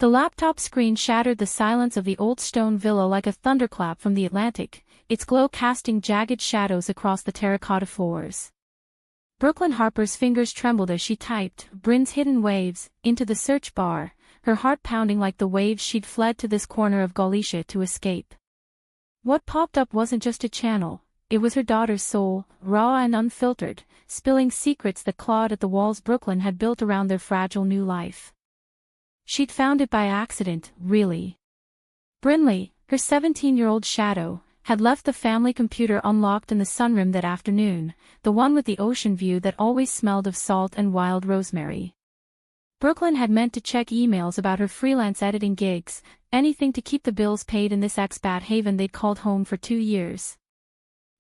The laptop screen shattered the silence of the old stone villa like a thunderclap from the Atlantic, its glow casting jagged shadows across the terracotta floors. Brooklyn Harper's fingers trembled as she typed Bryn's hidden waves into the search bar, her heart pounding like the waves she'd fled to this corner of Galicia to escape. What popped up wasn't just a channel, it was her daughter's soul, raw and unfiltered, spilling secrets that clawed at the walls Brooklyn had built around their fragile new life. She'd found it by accident, really. Brinley, her 17-year-old shadow, had left the family computer unlocked in the sunroom that afternoon, the one with the ocean view that always smelled of salt and wild rosemary. Brooklyn had meant to check emails about her freelance editing gigs, anything to keep the bills paid in this expat haven they'd called home for 2 years.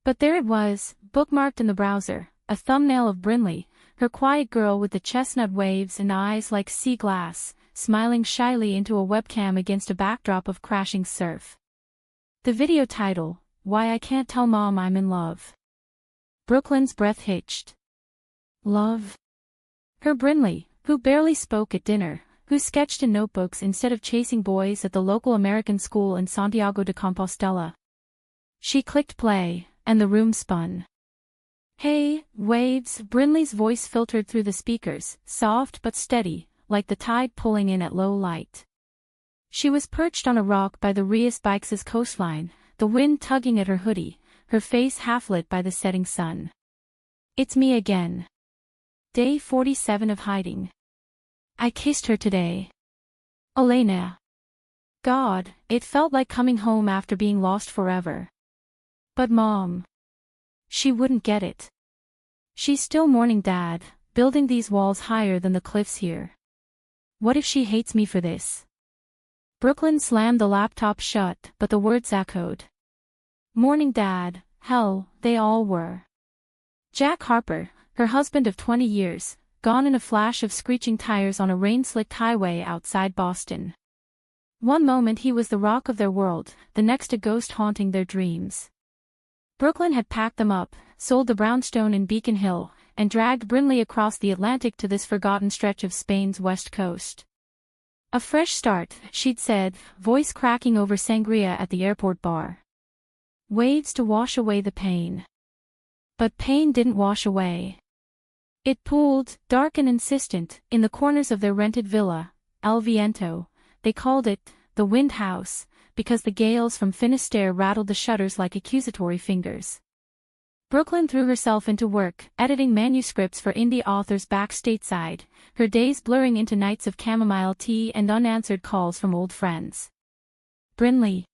But there it was, bookmarked in the browser, a thumbnail of Brinley, her quiet girl with the chestnut waves and eyes like sea glass, smiling shyly into a webcam against a backdrop of crashing surf. The video title, Why I Can't Tell Mom I'm in Love. Brooklyn's breath hitched. Love? Her Brinley, who barely spoke at dinner, who sketched in notebooks instead of chasing boys at the local American school in Santiago de Compostela. She clicked play, and the room spun. Hey, waves, Brinley's voice filtered through the speakers, soft but steady, like the tide pulling in at low light. She was perched on a rock by the Rias Baixas coastline, the wind tugging at her hoodie, her face half-lit by the setting sun. It's me again. Day 47 of hiding. I kissed her today. Elena. God, it felt like coming home after being lost forever. But Mom. She wouldn't get it. She's still mourning Dad, building these walls higher than the cliffs here. What if she hates me for this? Brooklyn slammed the laptop shut, but the words echoed. Mourning Dad, hell, they all were. Jack Harper, her husband of 20 years, gone in a flash of screeching tires on a rain-slicked highway outside Boston. One moment he was the rock of their world, the next a ghost haunting their dreams. Brooklyn had packed them up, sold the brownstone in Beacon Hill, and dragged Brinley across the Atlantic to this forgotten stretch of Spain's west coast. A fresh start, she'd said, voice cracking over sangria at the airport bar. Waves to wash away the pain. But pain didn't wash away. It pooled, dark and insistent, in the corners of their rented villa, El Viento. They called it the Wind House, because the gales from Finisterre rattled the shutters like accusatory fingers. Brooklyn threw herself into work, editing manuscripts for indie authors back stateside, her days blurring into nights of chamomile tea and unanswered calls from old friends. Brinley.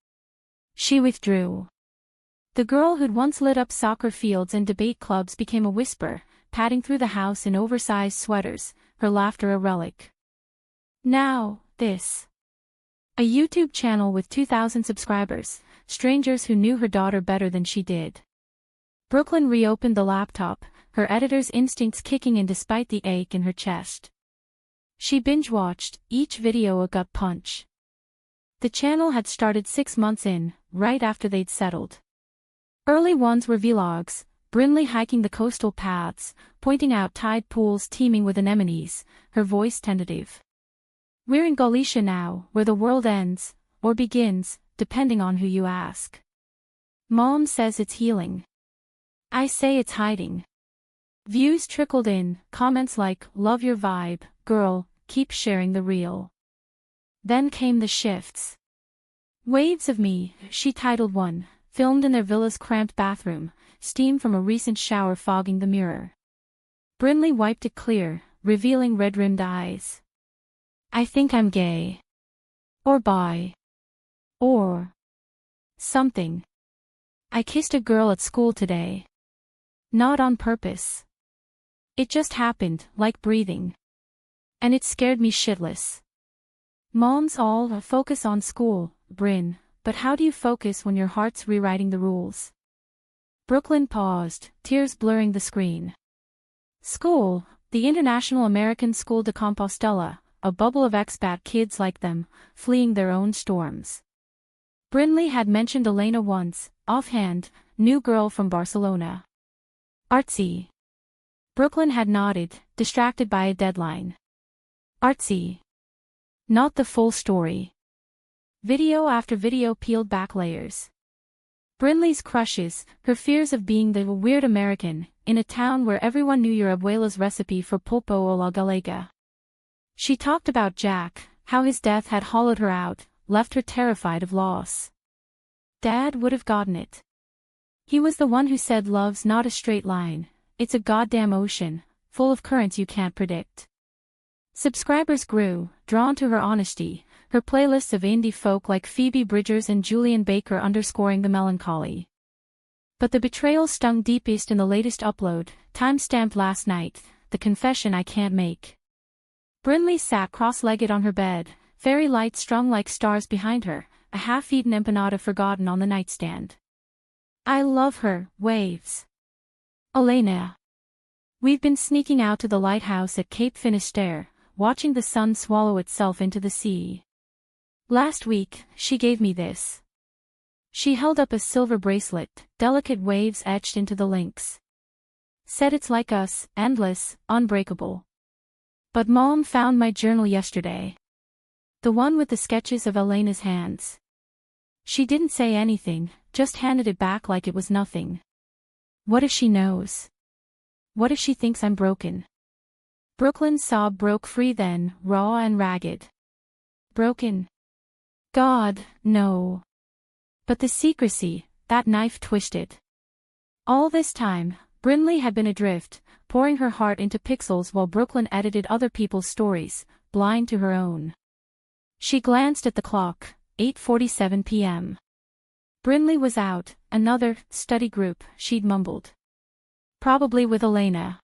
She withdrew. The girl who'd once lit up soccer fields and debate clubs became a whisper, padding through the house in oversized sweaters, her laughter a relic. Now, this. A YouTube channel with 2,000 subscribers, strangers who knew her daughter better than she did. Brooklyn reopened the laptop, her editor's instincts kicking in despite the ache in her chest. She binge-watched, each video a gut punch. The channel had started 6 months in, right after they'd settled. Early ones were vlogs, Brinley hiking the coastal paths, pointing out tide pools teeming with anemones, her voice tentative. We're in Galicia now, where the world ends, or begins, depending on who you ask. Mom says it's healing. I say it's hiding. Views trickled in, comments like, love your vibe, girl, keep sharing the reel. Then came the shifts. Waves of Me, she titled one, filmed in their villa's cramped bathroom, steam from a recent shower fogging the mirror. Brinley wiped it clear, revealing red-rimmed eyes. I think I'm gay. Or bi. Or something. I kissed a girl at school today. Not on purpose. It just happened, like breathing. And it scared me shitless. Moms all focus on school, Bryn, but how do you focus when your heart's rewriting the rules? Brooklyn paused, tears blurring the screen. School, the International American School de Compostela, a bubble of expat kids like them, fleeing their own storms. Brinley had mentioned Elena once, offhand, new girl from Barcelona. Artsy. Brooklyn had nodded, distracted by a deadline. Artsy. Not the full story. Video after video peeled back layers. Brinley's crushes, her fears of being the weird American, in a town where everyone knew your abuela's recipe for pulpo o la galega. She talked about Jack, how his death had hollowed her out, left her terrified of loss. Dad would have gotten it. He was the one who said love's not a straight line, it's a goddamn ocean, full of currents you can't predict. Subscribers grew, drawn to her honesty, her playlists of indie folk like Phoebe Bridgers and Julian Baker underscoring the melancholy. But the betrayal stung deepest in the latest upload, time-stamped last night, the confession I can't make. Brinley sat cross-legged on her bed, fairy lights strung like stars behind her, a half-eaten empanada forgotten on the nightstand. I love her, waves. Elena. We've been sneaking out to the lighthouse at Cape Finisterre, watching the sun swallow itself into the sea. Last week, she gave me this. She held up a silver bracelet, delicate waves etched into the links. Said it's like us, endless, unbreakable. But Mom found my journal yesterday. The one with the sketches of Elena's hands. She didn't say anything, just handed it back like it was nothing. What if she knows? What if she thinks I'm broken? Brooklyn's sob broke free then, raw and ragged. Broken? God, no. But the secrecy, that knife twisted. All this time, Brinley had been adrift, pouring her heart into pixels while Brooklyn edited other people's stories, blind to her own. She glanced at the clock, 8:47 p.m. Brinley was out, another study group, she'd mumbled. Probably with Elena.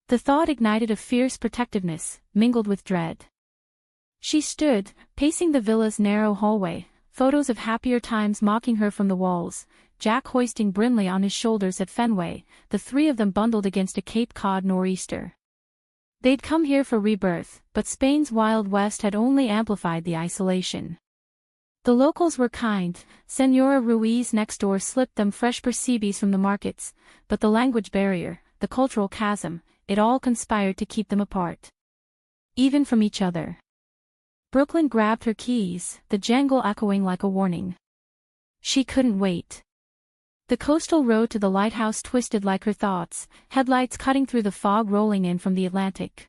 The thought ignited a fierce protectiveness, mingled with dread. She stood, pacing the villa's narrow hallway, photos of happier times mocking her from the walls, Jack hoisting Brinley on his shoulders at Fenway, the three of them bundled against a Cape Cod nor'easter. They'd come here for rebirth, but Spain's Wild West had only amplified the isolation. The locals were kind, Senora Ruiz next door slipped them fresh percebes from the markets, but the language barrier, the cultural chasm, it all conspired to keep them apart. Even from each other. Brooklyn grabbed her keys, the jangle echoing like a warning. She couldn't wait. The coastal road to the lighthouse twisted like her thoughts, headlights cutting through the fog rolling in from the Atlantic.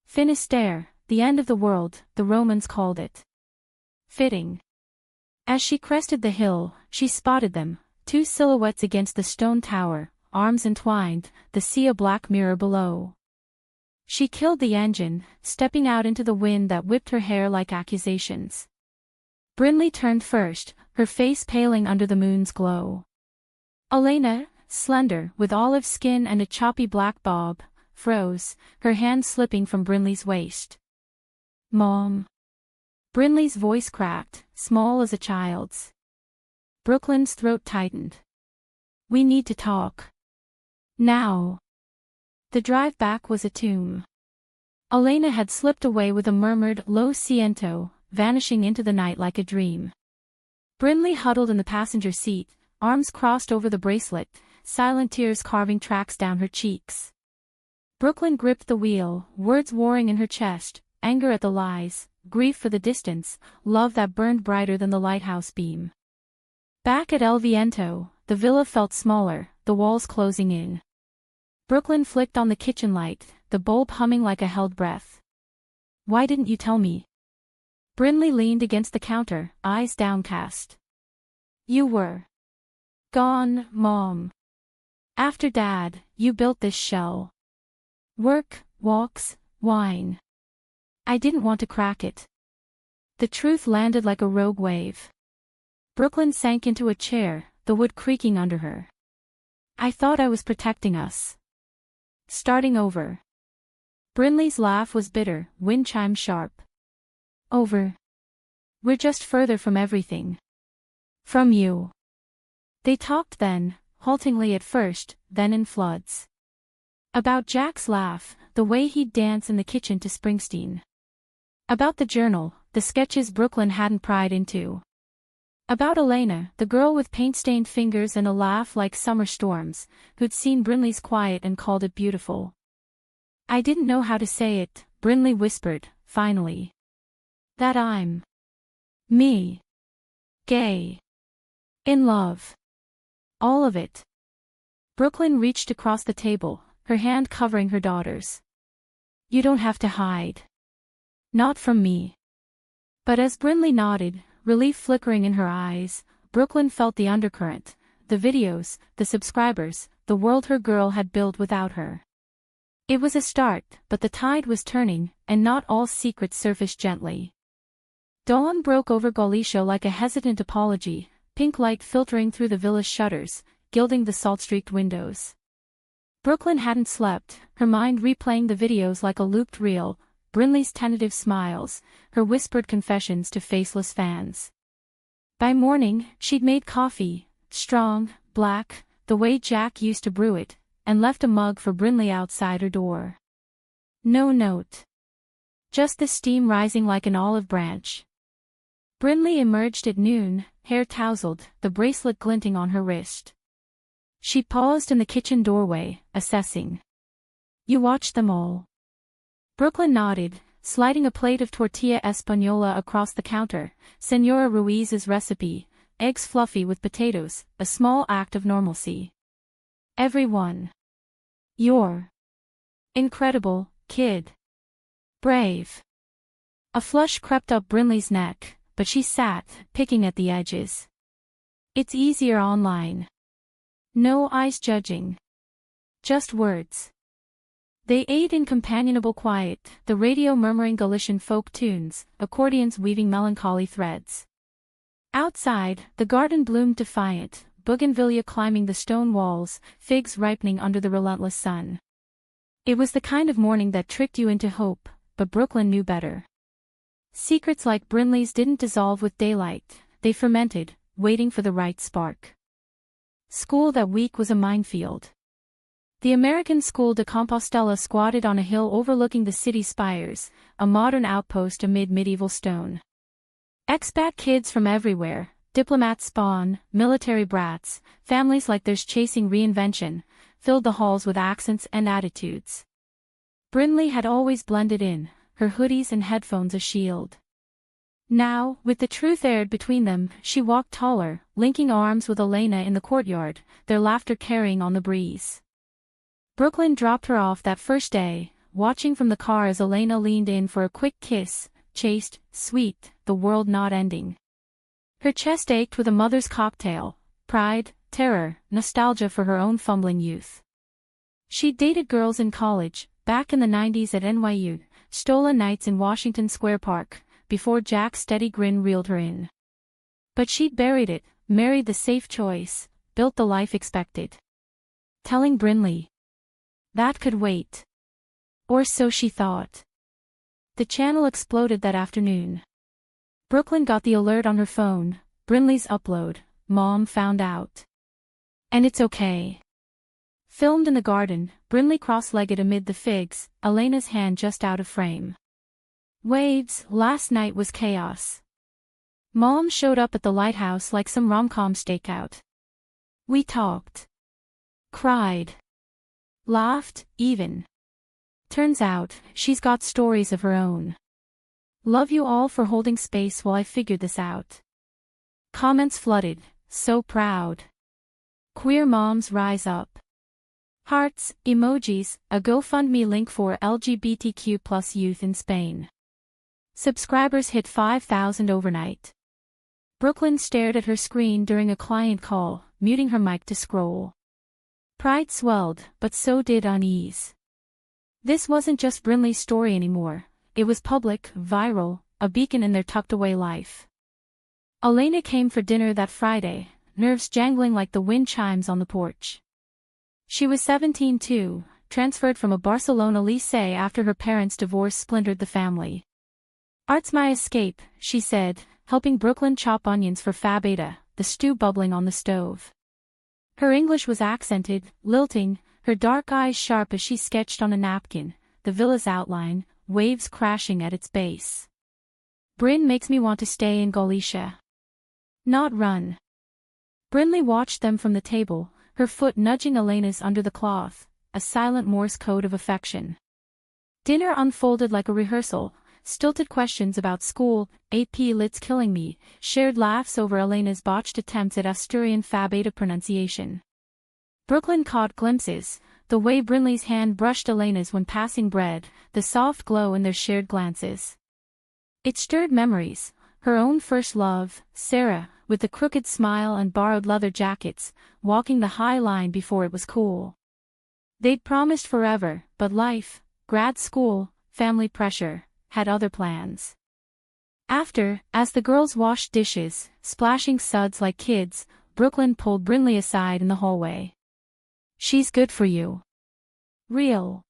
Finisterre, the end of the world, the Romans called it. Fitting. As she crested the hill, she spotted them, two silhouettes against the stone tower, arms entwined, the sea a black mirror below. She killed the engine, stepping out into the wind that whipped her hair like accusations. Brinley turned first, her face paling under the moon's glow. Elena, slender, with olive skin and a choppy black bob, froze, her hand slipping from Brinley's waist. Mom. Brinley's voice cracked, small as a child's. Brooklyn's throat tightened. We need to talk. Now. The drive back was a tomb. Elena had slipped away with a murmured "Lo siento," vanishing into the night like a dream. Brinley huddled in the passenger seat, arms crossed over the bracelet, silent tears carving tracks down her cheeks. Brooklyn gripped the wheel, words warring in her chest, anger at the lies, grief for the distance, love that burned brighter than the lighthouse beam. Back at El Viento, the villa felt smaller, the walls closing in. Brooklyn flicked on the kitchen light, the bulb humming like a held breath. Why didn't you tell me? Brinley leaned against the counter, eyes downcast. You were gone, Mom. After Dad, you built this shell. Work, walks, wine. I didn't want to crack it. The truth landed like a rogue wave. Brooklyn sank into a chair, the wood creaking under her. I thought I was protecting us. Starting over. Brinley's laugh was bitter, wind chime sharp. Over. We're just further from everything. From you. They talked then, haltingly at first, then in floods. About Jack's laugh, the way he'd dance in the kitchen to Springsteen. About the journal, the sketches Brooklyn hadn't pried into. About Elena, the girl with paint-stained fingers and a laugh like summer storms, who'd seen Brinley's quiet and called it beautiful. I didn't know how to say it, Brinley whispered, finally. That I'm me. Gay. In love. All of it. Brooklyn reached across the table, her hand covering her daughter's. You don't have to hide. Not from me. But as Brinley nodded, relief flickering in her eyes, Brooklyn felt the undercurrent, the videos, the subscribers, the world her girl had built without her. It was a start, but the tide was turning, and not all secrets surfaced gently. Dawn broke over Galicia like a hesitant apology, pink light filtering through the villa's shutters, gilding the salt-streaked windows. Brooklyn hadn't slept, her mind replaying the videos like a looped reel, Brinley's tentative smiles, her whispered confessions to faceless fans. By morning, she'd made coffee, strong, black, the way Jack used to brew it, and left a mug for Brinley outside her door. No note. Just the steam rising like an olive branch. Brinley emerged at noon, hair tousled, the bracelet glinting on her wrist. She paused in the kitchen doorway, assessing. You watched them all. Brooklyn nodded, sliding a plate of tortilla española across the counter, Señora Ruiz's recipe, eggs fluffy with potatoes, a small act of normalcy. Every one. You're incredible, kid. Brave. A flush crept up Brinley's neck, but she sat, picking at the edges. It's easier online. No eyes judging. Just words. They ate in companionable quiet, the radio murmuring Galician folk tunes, accordions weaving melancholy threads. Outside, the garden bloomed defiant, bougainvillea climbing the stone walls, figs ripening under the relentless sun. It was the kind of morning that tricked you into hope, but Brooklyn knew better. Secrets like Brinley's didn't dissolve with daylight, they fermented, waiting for the right spark. School that week was a minefield. The American School de Compostela squatted on a hill overlooking the city spires, a modern outpost amid medieval stone. Expat kids from everywhere, diplomat spawn, military brats, families like theirs chasing reinvention, filled the halls with accents and attitudes. Brinley had always blended in, her hoodies and headphones a shield. Now, with the truth aired between them, she walked taller, linking arms with Elena in the courtyard, their laughter carrying on the breeze. Brooklyn dropped her off that first day, watching from the car as Elena leaned in for a quick kiss, chaste, sweet, the world not ending. Her chest ached with a mother's cocktail, pride, terror, nostalgia for her own fumbling youth. She'd dated girls in college, back in the 90s at NYU, stolen nights in Washington Square Park, before Jack's steady grin reeled her in. But she'd buried it, married the safe choice, built the life expected. Telling Brinley. That could wait. Or so she thought. The channel exploded that afternoon. Brooklyn got the alert on her phone, Brinley's upload, Mom found out. And it's okay. Filmed in the garden, Brinley cross-legged amid the figs, Elena's hand just out of frame. Waves, last night was chaos. Mom showed up at the lighthouse like some rom-com stakeout. We talked. Cried. Laughed, even. Turns out, she's got stories of her own. Love you all for holding space while I figured this out. Comments flooded, so proud. Queer moms rise up. Hearts, emojis, a GoFundMe link for LGBTQ plus youth in Spain. Subscribers hit 5,000 overnight. Brooklyn stared at her screen during a client call, muting her mic to scroll. Pride swelled, but so did unease. This wasn't just Brinley's story anymore, it was public, viral, a beacon in their tucked-away life. Elena came for dinner that Friday, nerves jangling like the wind chimes on the porch. She was 17 too, transferred from a Barcelona lycée after her parents' divorce splintered the family. Art's my escape, she said, helping Brooklyn chop onions for Fab Ada, the stew bubbling on the stove. Her English was accented, lilting, her dark eyes sharp as she sketched on a napkin, the villa's outline, waves crashing at its base. Bryn makes me want to stay in Galicia. Not run. Brinley watched them from the table, her foot nudging Elena's under the cloth, a silent Morse code of affection. Dinner unfolded like a rehearsal, stilted questions about school, AP Lit's killing me, shared laughs over Elena's botched attempts at Asturian Fab Eta pronunciation. Brooklyn caught glimpses, the way Brinley's hand brushed Elena's when passing bread, the soft glow in their shared glances. It stirred memories, her own first love, Sarah, with the crooked smile and borrowed leather jackets, walking the high line before it was cool. They'd promised forever, but life, grad school, family pressure, had other plans. After, as the girls washed dishes, splashing suds like kids, Brooklyn pulled Brinley aside in the hallway. "She's good for you." "Real?"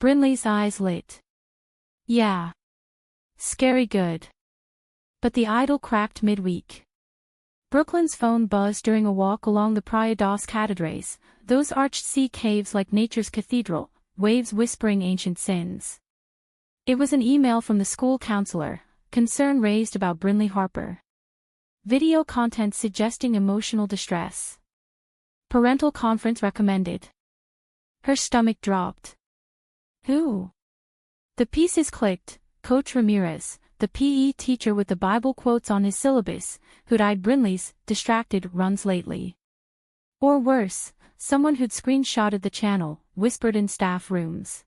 Brinley's eyes lit. "Yeah. Scary good." But the idol cracked midweek. Brooklyn's phone buzzed during a walk along the Praia das Catedrais, those arched sea caves like nature's cathedral, waves whispering ancient sins. It was an email from the school counselor, concern raised about Brinley Harper. Video content suggesting emotional distress. Parental conference recommended. Her stomach dropped. Who? The pieces clicked. Coach Ramirez, the PE teacher with the Bible quotes on his syllabus, who'd eyed Brinley's distracted runs lately. Or worse, someone who'd screenshotted the channel, whispered in staff rooms.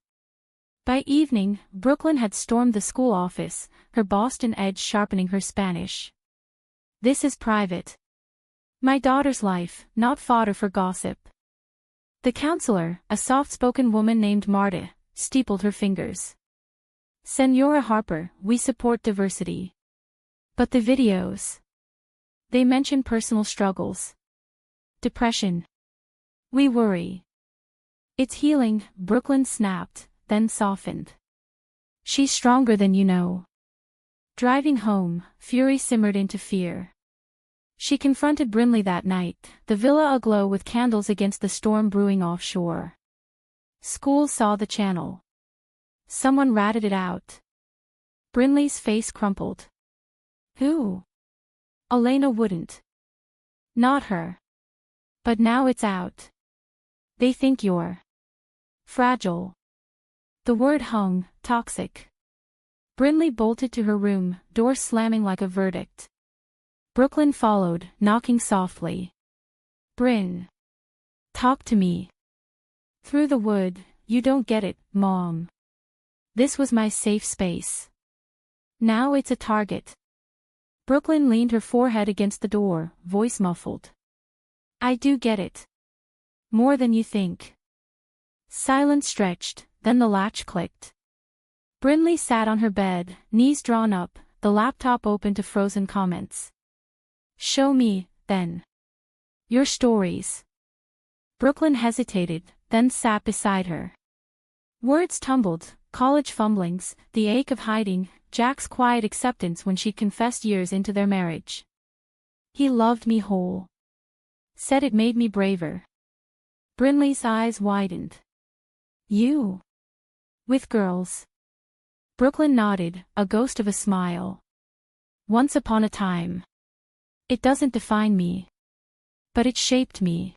By evening, Brooklyn had stormed the school office, her Boston edge sharpening her Spanish. "This is private. My daughter's life, not fodder for gossip." The counselor, a soft-spoken woman named Marta, steepled her fingers. "Senora Harper, we support diversity. But the videos. They mention personal struggles. Depression. We worry." "It's healing," Brooklyn snapped, then softened. "She's stronger than you know." Driving home, fury simmered into fear. She confronted Brinley that night, the villa aglow with candles against the storm brewing offshore. School saw the channel. Someone ratted it out. Brinley's face crumpled. "Who?" "Elena wouldn't." "Not her. But now it's out. They think you're fragile." The word hung, toxic. Brinley bolted to her room, door slamming like a verdict. Brooklyn followed, knocking softly. "Bryn. Talk to me." "Through the wood, you don't get it, Mom. This was my safe space. Now it's a target." Brooklyn leaned her forehead against the door, voice muffled. "I do get it. More than you think." Silence stretched, then the latch clicked. Brinley sat on her bed, knees drawn up, the laptop open to frozen comments. "Show me, then. Your stories." Brooklyn hesitated, then sat beside her. Words tumbled, college fumblings, the ache of hiding, Jack's quiet acceptance when she'd confessed years into their marriage. "He loved me whole. Said it made me braver." Brinley's eyes widened. "You? With girls?" Brooklyn nodded, a ghost of a smile. "Once upon a time. It doesn't define me. But it shaped me."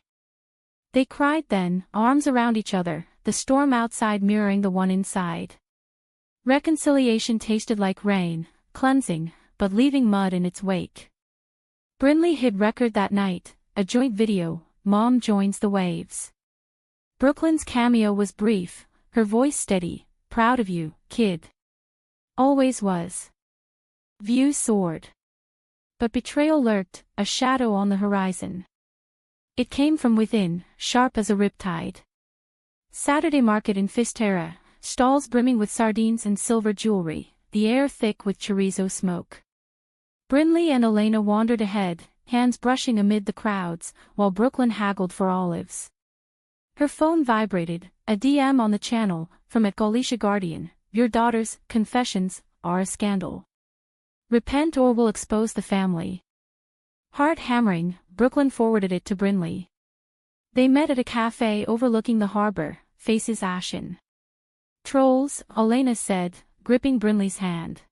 They cried then, arms around each other, the storm outside mirroring the one inside. Reconciliation tasted like rain, cleansing, but leaving mud in its wake. Brinley hid record that night, a joint video, Mom joins the waves. Brooklyn's cameo was brief, her voice steady, "Proud of you, kid." Always was. Views soared. But betrayal lurked, a shadow on the horizon. It came from within, sharp as a riptide. Saturday market in Fisterra, stalls brimming with sardines and silver jewelry, the air thick with chorizo smoke. Brinley and Elena wandered ahead, hands brushing amid the crowds, while Brooklyn haggled for olives. Her phone vibrated, a DM on the channel, from @Galicia Guardian, "Your daughter's confessions are a scandal. Repent or we'll expose the family." Heart hammering, Brooklyn forwarded it to Brinley. They met at a cafe overlooking the harbor, faces ashen. "Trolls," Elena said, gripping Brinley's hand.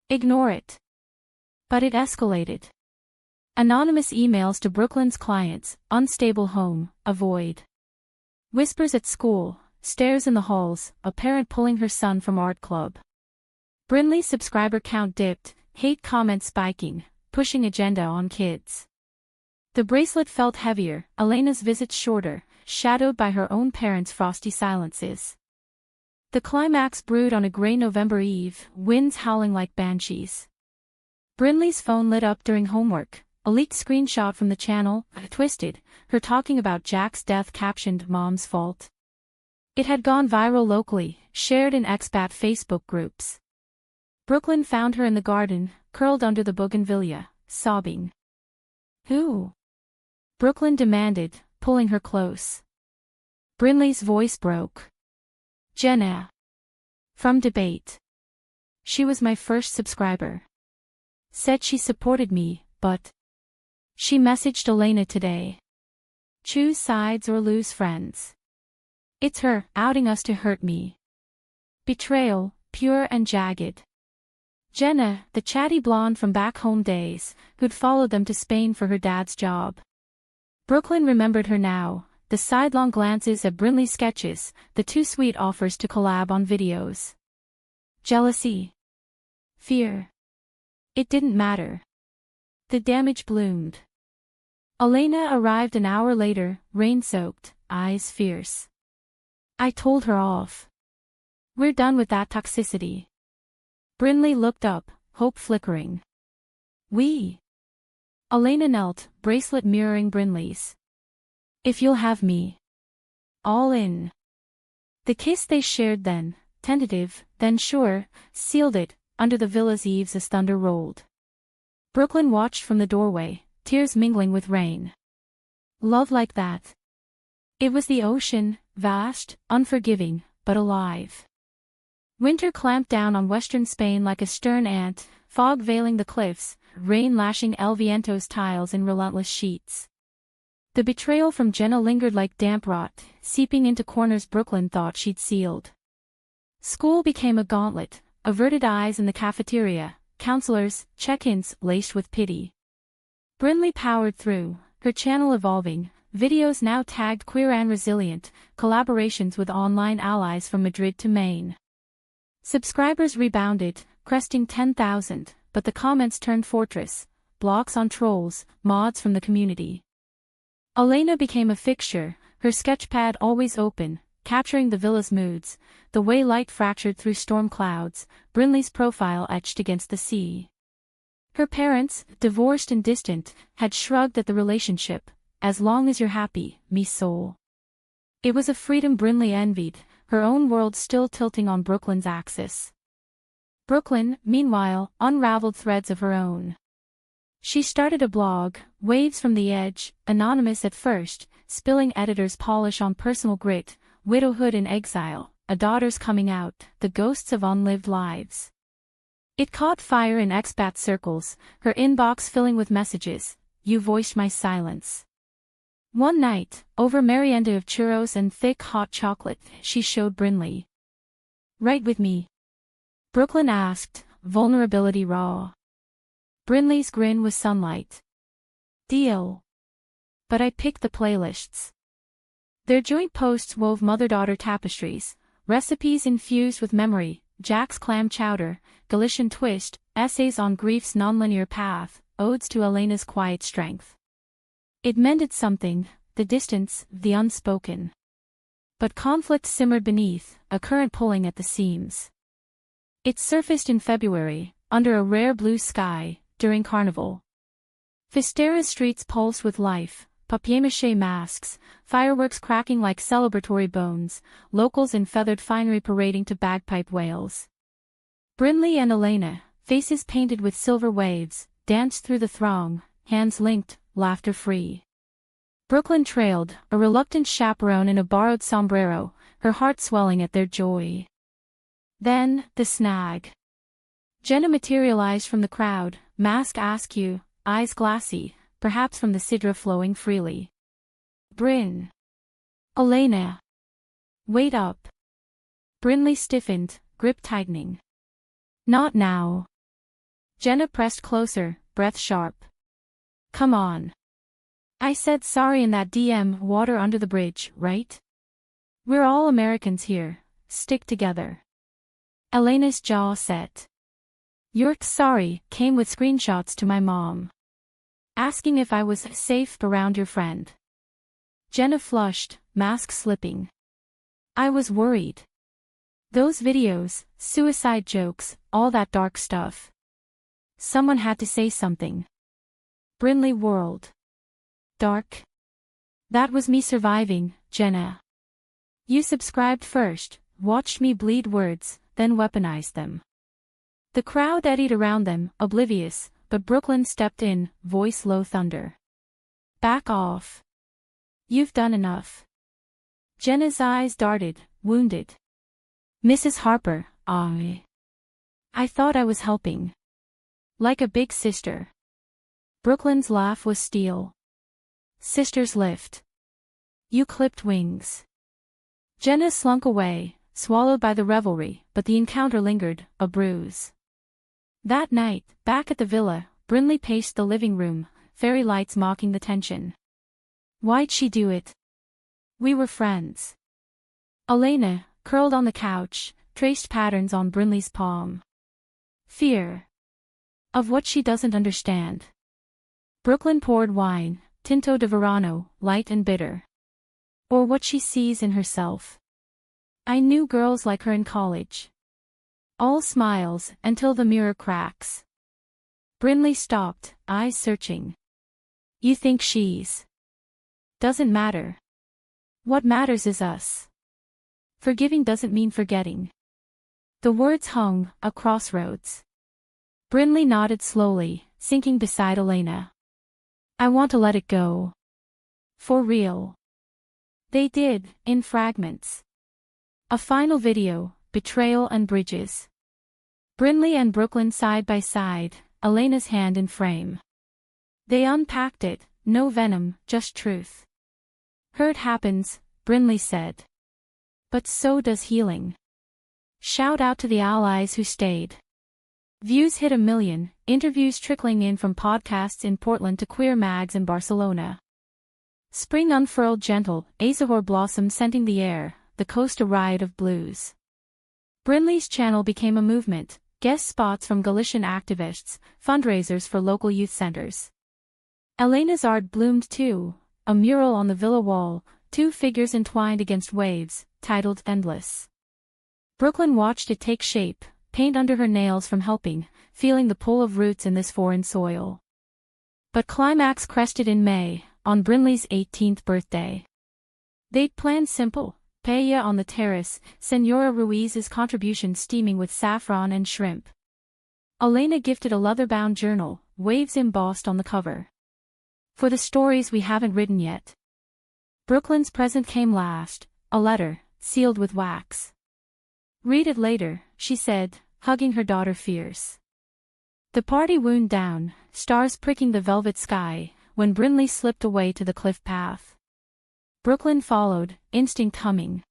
"Ignore it." But it escalated. Anonymous emails to Brooklyn's clients, unstable home, avoid. Whispers at school, stares in the halls, a parent pulling her son from art club. Brinley's subscriber count dipped, hate comments spiking, pushing agenda on kids. The bracelet felt heavier, Elena's visits shorter, shadowed by her own parents' frosty silences. The climax brewed on a gray November eve, winds howling like banshees. Brinley's phone lit up during homework, a leaked screenshot from the channel, twisted, her talking about Jack's death captioned "Mom's fault." It had gone viral locally, shared in expat Facebook groups. Brooklyn found her in the garden, curled under the bougainvillea, sobbing. "Who?" Brooklyn demanded, pulling her close. Brinley's voice broke. "Jenna. From Debate. She was my first subscriber. Said she supported me, but she messaged Elena today. Choose sides or lose friends. It's her, outing us to hurt me. Betrayal, pure and jagged." Jenna, the chatty blonde from back home days, who'd followed them to Spain for her dad's job. Brooklyn remembered her now, the sidelong glances at Brinley's sketches, the too sweet offers to collab on videos. Jealousy. Fear. It didn't matter. The damage bloomed. Elena arrived an hour later, rain-soaked, eyes fierce. "I told her off. We're done with that toxicity." Brinley looked up, hope flickering. "We?" Elena knelt, bracelet mirroring Brinley's. "If you'll have me. All in." The kiss they shared then, tentative, then sure, sealed it, under the villa's eaves as thunder rolled. Brooklyn watched from the doorway, tears mingling with rain. Love like that. It was the ocean, vast, unforgiving, but alive. Winter clamped down on western Spain like a stern ant, fog veiling the cliffs, rain lashing El Viento's tiles in relentless sheets. The betrayal from Jenna lingered like damp rot, seeping into corners Brooklyn thought she'd sealed. School became a gauntlet, averted eyes in the cafeteria, counselors, check-ins laced with pity. Brinley powered through, her channel evolving, videos now tagged queer and resilient, collaborations with online allies from Madrid to Maine. Subscribers rebounded, cresting 10,000, but the comments turned fortress, blocks on trolls, mods from the community. Elena became a fixture, her sketchpad always open, capturing the villa's moods, the way light fractured through storm clouds, Brinley's profile etched against the sea. Her parents, divorced and distant, had shrugged at the relationship, "As long as you're happy, me soul." It was a freedom Brinley envied, her own world still tilting on Brooklyn's axis. Brooklyn, meanwhile, unraveled threads of her own. She started a blog, Waves from the Edge, anonymous at first, spilling editors' polish on personal grit, widowhood in exile, a daughter's coming out, the ghosts of unlived lives. It caught fire in expat circles, her inbox filling with messages, "You voiced my silence." One night, over merienda of churros and thick hot chocolate, she showed Brinley. "Write with me?" Brooklyn asked, vulnerability raw. Brinley's grin was sunlight. "Deal. But I picked the playlists." Their joint posts wove mother-daughter tapestries, recipes infused with memory, Jack's clam chowder, Galician twist, essays on grief's nonlinear path, odes to Elena's quiet strength. It mended something, the distance, the unspoken. But conflict simmered beneath, a current pulling at the seams. It surfaced in February, under a rare blue sky, during Carnival. Fistera's streets pulsed with life, papier-mâché masks, fireworks cracking like celebratory bones, locals in feathered finery parading to bagpipe wails. Brinley and Elena, faces painted with silver waves, danced through the throng, hands linked, laughter free. Brooklyn trailed, a reluctant chaperone in a borrowed sombrero, her heart swelling at their joy. Then, the snag. Jenna materialized from the crowd, mask askew, eyes glassy, perhaps from the sidra flowing freely. "Bryn. Elena. Wait up." Brinley stiffened, grip tightening. "Not now." Jenna pressed closer, breath sharp. "Come on. I said sorry in that DM, water under the bridge, right? We're all Americans here, stick together." Elena's jaw set. Your sorry came with screenshots to my mom, asking if I was safe around your friend. Jenna flushed, mask slipping. I was worried. Those videos, suicide jokes, all that dark stuff. Someone had to say something. Brinley whirled. Dark? That was me surviving, Jenna. You subscribed first, watched me bleed words, then weaponized them. The crowd eddied around them, oblivious, but Brooklyn stepped in, voice low thunder. Back off. You've done enough. Jenna's eyes darted, wounded. Mrs. Harper, I thought I was helping. Like a big sister. Brooklyn's laugh was steel. Sisters lift. You clipped wings. Jenna slunk away, swallowed by the revelry, but the encounter lingered, a bruise. That night, back at the villa, Brinley paced the living room, fairy lights mocking the tension. Why'd she do it? We were friends. Elena, curled on the couch, traced patterns on Brinley's palm. Fear. Of what she doesn't understand. Brooklyn poured wine, Tinto de Verano, light and bitter. Or what she sees in herself. I knew girls like her in college. All smiles, until the mirror cracks. Brinley stopped, eyes searching. You think she's... Doesn't matter. What matters is us. Forgiving doesn't mean forgetting. The words hung, a crossroads. Brinley nodded slowly, sinking beside Elena. I want to let it go. For real. They did, in fragments. A final video, betrayal and bridges. Brinley and Brooklyn side by side, Elena's hand in frame. They unpacked it, no venom, just truth. Hurt happens, Brinley said. But so does healing. Shout out to the allies who stayed. Views hit 1 million, interviews trickling in from podcasts in Portland to queer mags in Barcelona. Spring unfurled gentle, azahar blossom scenting the air, the coast a riot of blues. Brinley's channel became a movement, guest spots from Galician activists, fundraisers for local youth centers. Elena's art bloomed too, a mural on the villa wall, 2 figures entwined against waves, titled Endless. Brooklyn watched it take shape, paint under her nails from helping, feeling the pull of roots in this foreign soil. But climax crested in May, on Brinley's 18th birthday. They'd planned simple, paella on the terrace, Senora Ruiz's contribution steaming with saffron and shrimp. Elena gifted a leather-bound journal, waves embossed on the cover. For the stories we haven't written yet. Brooklyn's present came last, a letter, sealed with wax. Read it later, she said, hugging her daughter fierce. The party wound down, stars pricking the velvet sky, when Brinley slipped away to the cliff path. Brooklyn followed, instinct humming.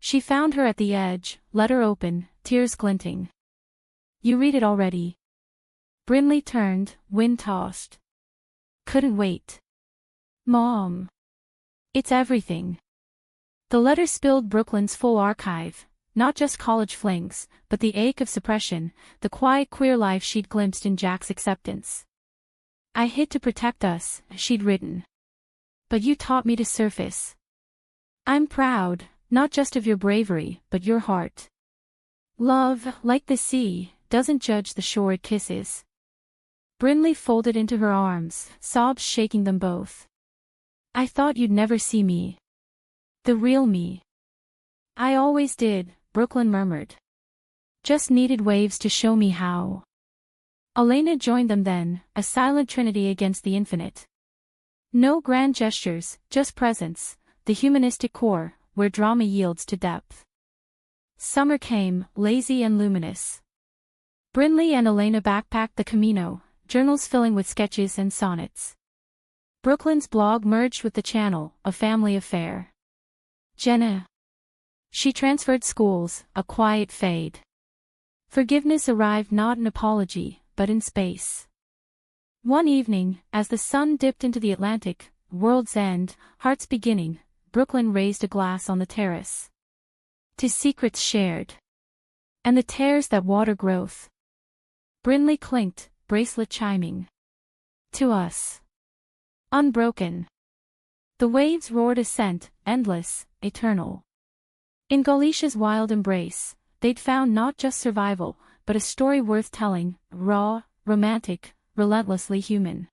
She found her at the edge, letter open, tears glinting. You read it already. Brinley turned, wind-tossed. Couldn't wait. Mom. It's everything. The letter spilled Brooklyn's full archive. Not just college flings, but the ache of suppression, the quiet queer life she'd glimpsed in Jack's acceptance. I hid to protect us, she'd written. But you taught me to surface. I'm proud, not just of your bravery, but your heart. Love, like the sea, doesn't judge the shore it kisses. Brinley folded into her arms, sobs shaking them both. I thought you'd never see me. The real me. I always did, Brooklyn murmured. Just needed waves to show me how. Elena joined them then, a silent trinity against the infinite. No grand gestures, just presence, the humanistic core, where drama yields to depth. Summer came, lazy and luminous. Brinley and Elena backpacked the Camino, journals filling with sketches and sonnets. Brooklyn's blog merged with the channel, a family affair. Jenna. She transferred schools, a quiet fade. Forgiveness arrived not in apology, but in space. One evening, as the sun dipped into the Atlantic, world's end, heart's beginning, Brooklyn raised a glass on the terrace. To secrets shared. And the tears that water growth. Brinley clinked, bracelet chiming. To us. Unbroken. The waves roared ascent, endless, eternal. In Galicia's wild embrace, they'd found not just survival, but a story worth telling, raw, romantic, relentlessly human.